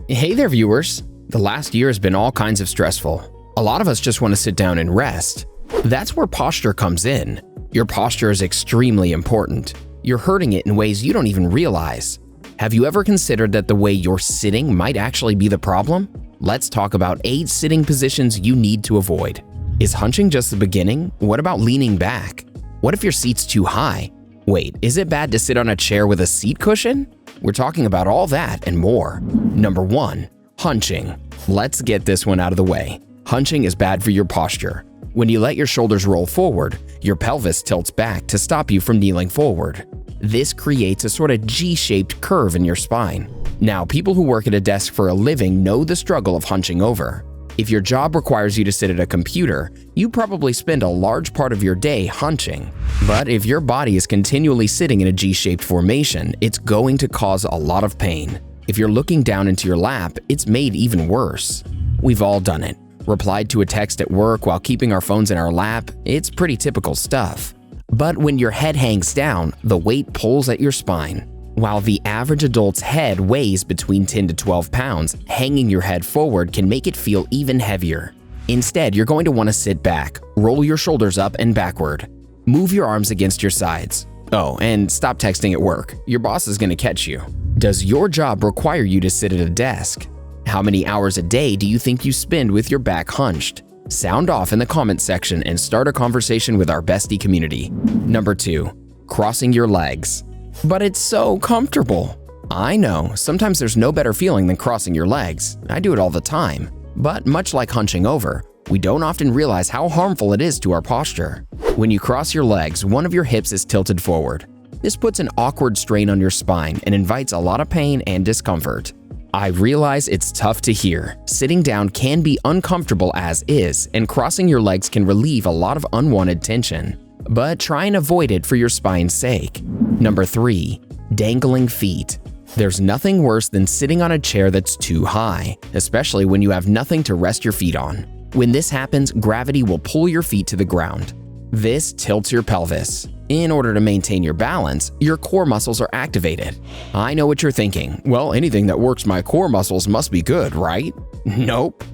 Hey there, viewers! The last year has been all kinds of stressful. A lot of us just want to sit down and rest. That's where posture comes in. Your posture is extremely important. You're hurting it in ways you don't even realize. Have you ever considered that the way you're sitting might actually be the problem? Let's talk about 8 sitting positions you need to avoid. Is hunching just the beginning? What about leaning back? What if your seat's too high? Wait, is it bad to sit on a chair with a seat cushion? We're talking about all that and more. Number 1. Hunching. Let's get this one out of the way. Hunching is bad for your posture. When you let your shoulders roll forward, your pelvis tilts back to stop you from kneeling forward. This creates a sort of G-shaped curve in your spine. Now, people who work at a desk for a living know the struggle of hunching over. If your job requires you to sit at a computer, you probably spend a large part of your day hunching. But if your body is continually sitting in a G-shaped formation, it's going to cause a lot of pain. If you're looking down into your lap, it's made even worse. We've all done it. Replied to a text at work while keeping our phones in our lap, it's pretty typical stuff. But when your head hangs down, the weight pulls at your spine. While the average adult's head weighs between 10 to 12 pounds, hanging your head forward can make it feel even heavier. Instead, you're going to want to sit back, roll your shoulders up and backward. Move your arms against your sides. Oh, and stop texting at work. Your boss is going to catch you. Does your job require you to sit at a desk? How many hours a day do you think you spend with your back hunched? Sound off in the comments section and start a conversation with our Bestie community. Number 2. Crossing your legs. But it's so comfortable. I know, sometimes there's no better feeling than crossing your legs. I do it all the time. But much like hunching over, we don't often realize how harmful it is to our posture. When you cross your legs, one of your hips is tilted forward. This puts an awkward strain on your spine and invites a lot of pain and discomfort. I realize it's tough to hear. Sitting down can be uncomfortable as is, and crossing your legs can relieve a lot of unwanted tension. But try and avoid it for your spine's sake. Number 3. Dangling feet. There's nothing worse than sitting on a chair that's too high, especially when you have nothing to rest your feet on. When this happens, gravity will pull your feet to the ground. This tilts your pelvis. In order to maintain your balance, your core muscles are activated. I know what you're thinking. Well, anything that works my core muscles must be good, right? Nope.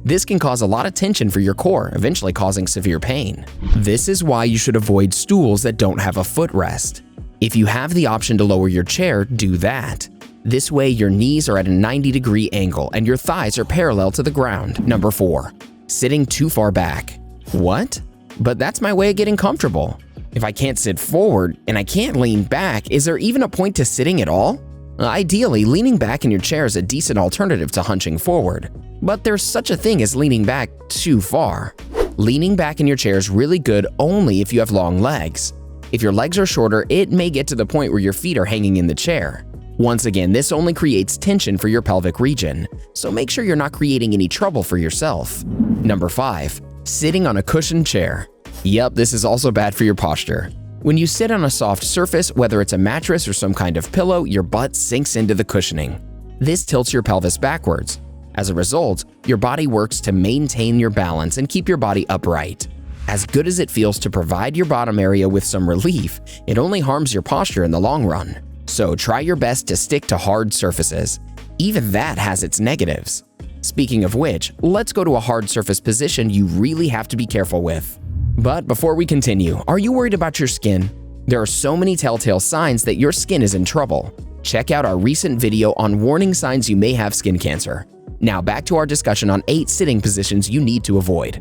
This can cause a lot of tension for your core, eventually causing severe pain. This is why you should avoid stools that don't have a footrest. If you have the option to lower your chair, do that. This way, your knees are at a 90-degree angle and your thighs are parallel to the ground. Number 4. Sitting too far back. What? But that's my way of getting comfortable. If I can't sit forward and I can't lean back, is there even a point to sitting at all? Ideally, leaning back in your chair is a decent alternative to hunching forward. But there's such a thing as leaning back too far. Leaning back in your chair is really good only if you have long legs. If your legs are shorter, it may get to the point where your feet are hanging in the chair. Once again, this only creates tension for your pelvic region, so make sure you're not creating any trouble for yourself. Number 5. Sitting on a cushioned chair. Yep, this is also bad for your posture. When you sit on a soft surface, whether it's a mattress or some kind of pillow, your butt sinks into the cushioning. This tilts your pelvis backwards. As a result, your body works to maintain your balance and keep your body upright. As good as it feels to provide your bottom area with some relief, it only harms your posture in the long run. So try your best to stick to hard surfaces. Even that has its negatives. Speaking of which, let's go to a hard surface position you really have to be careful with. But before we continue, are you worried about your skin? There are so many telltale signs that your skin is in trouble. Check out our recent video on warning signs you may have skin cancer. Now back to our discussion on 8 sitting positions you need to avoid.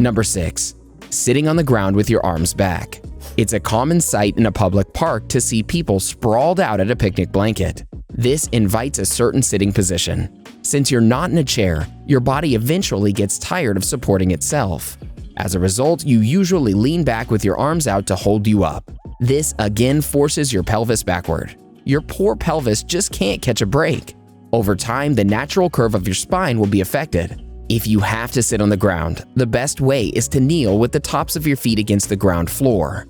Number 6. Sitting on the ground with your arms back. It's a common sight in a public park to see people sprawled out at a picnic blanket. This invites a certain sitting position. Since you're not in a chair, your body eventually gets tired of supporting itself. As a result, you usually lean back with your arms out to hold you up. This again forces your pelvis backward. Your poor pelvis just can't catch a break. Over time, the natural curve of your spine will be affected. If you have to sit on the ground, the best way is to kneel with the tops of your feet against the ground floor.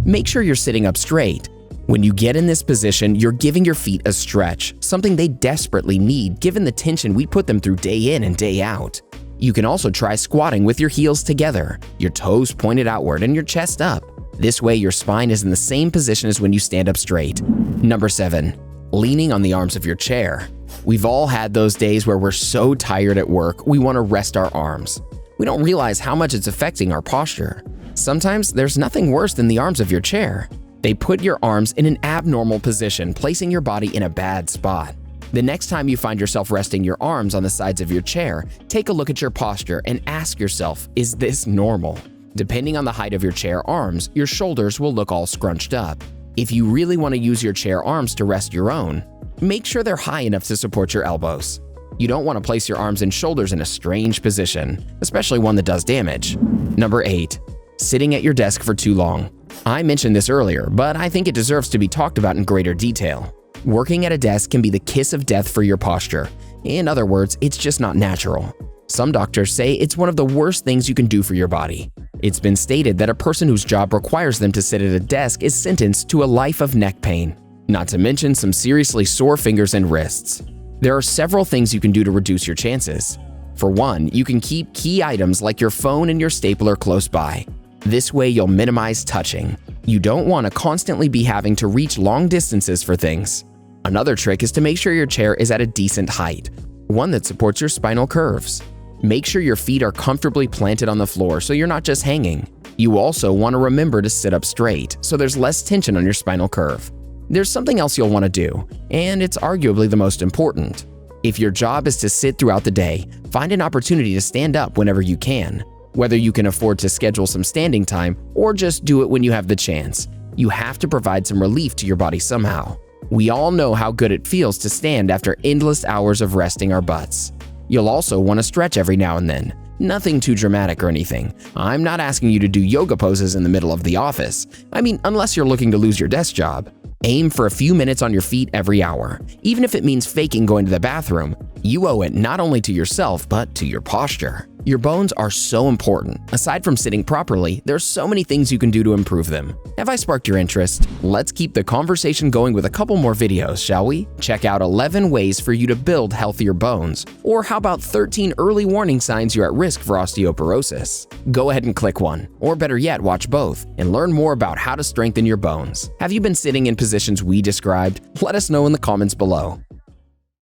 Make sure you're sitting up straight. When you get in this position, you're giving your feet a stretch, something they desperately need given the tension we put them through day in and day out. You can also try squatting with your heels together, your toes pointed outward and your chest up. This way, your spine is in the same position as when you stand up straight. Number 7. Leaning on the arms of your chair. We've all had those days where we're so tired at work, we want to rest our arms. We don't realize how much it's affecting our posture. Sometimes there's nothing worse than the arms of your chair. They put your arms in an abnormal position, placing your body in a bad spot. The next time you find yourself resting your arms on the sides of your chair, take a look at your posture and ask yourself, is this normal? Depending on the height of your chair arms, your shoulders will look all scrunched up. If you really want to use your chair arms to rest your own, make sure they're high enough to support your elbows. You don't want to place your arms and shoulders in a strange position, especially one that does damage. Number 8. Sitting at your desk for too long. I mentioned this earlier, but I think it deserves to be talked about in greater detail. Working at a desk can be the kiss of death for your posture. In other words, it's just not natural. Some doctors say it's one of the worst things you can do for your body. It's been stated that a person whose job requires them to sit at a desk is sentenced to a life of neck pain, not to mention some seriously sore fingers and wrists. There are several things you can do to reduce your chances. For one, you can keep key items like your phone and your stapler close by. This way you'll minimize touching. You don't want to constantly be having to reach long distances for things. Another trick is to make sure your chair is at a decent height, one that supports your spinal curves. Make sure your feet are comfortably planted on the floor so you're not just hanging. You also want to remember to sit up straight so there's less tension on your spinal curve. There's something else you'll want to do, and it's arguably the most important. If your job is to sit throughout the day, find an opportunity to stand up whenever you can. Whether you can afford to schedule some standing time or just do it when you have the chance, you have to provide some relief to your body somehow. We all know how good it feels to stand after endless hours of resting our butts. You'll also want to stretch every now and then. Nothing too dramatic or anything. I'm not asking you to do yoga poses in the middle of the office. I mean, unless you're looking to lose your desk job. Aim for a few minutes on your feet every hour. Even if it means faking going to the bathroom, you owe it not only to yourself, but to your posture. Your bones are so important. Aside from sitting properly, there's so many things you can do to improve them. Have I sparked your interest? Let's keep the conversation going with a couple more videos, shall we? Check out 11 ways for you to build healthier bones. Or how about 13 early warning signs you're at risk for osteoporosis? Go ahead and click one, or better yet, watch both, and learn more about how to strengthen your bones. Have you been sitting in positions we described? Let us know in the comments below.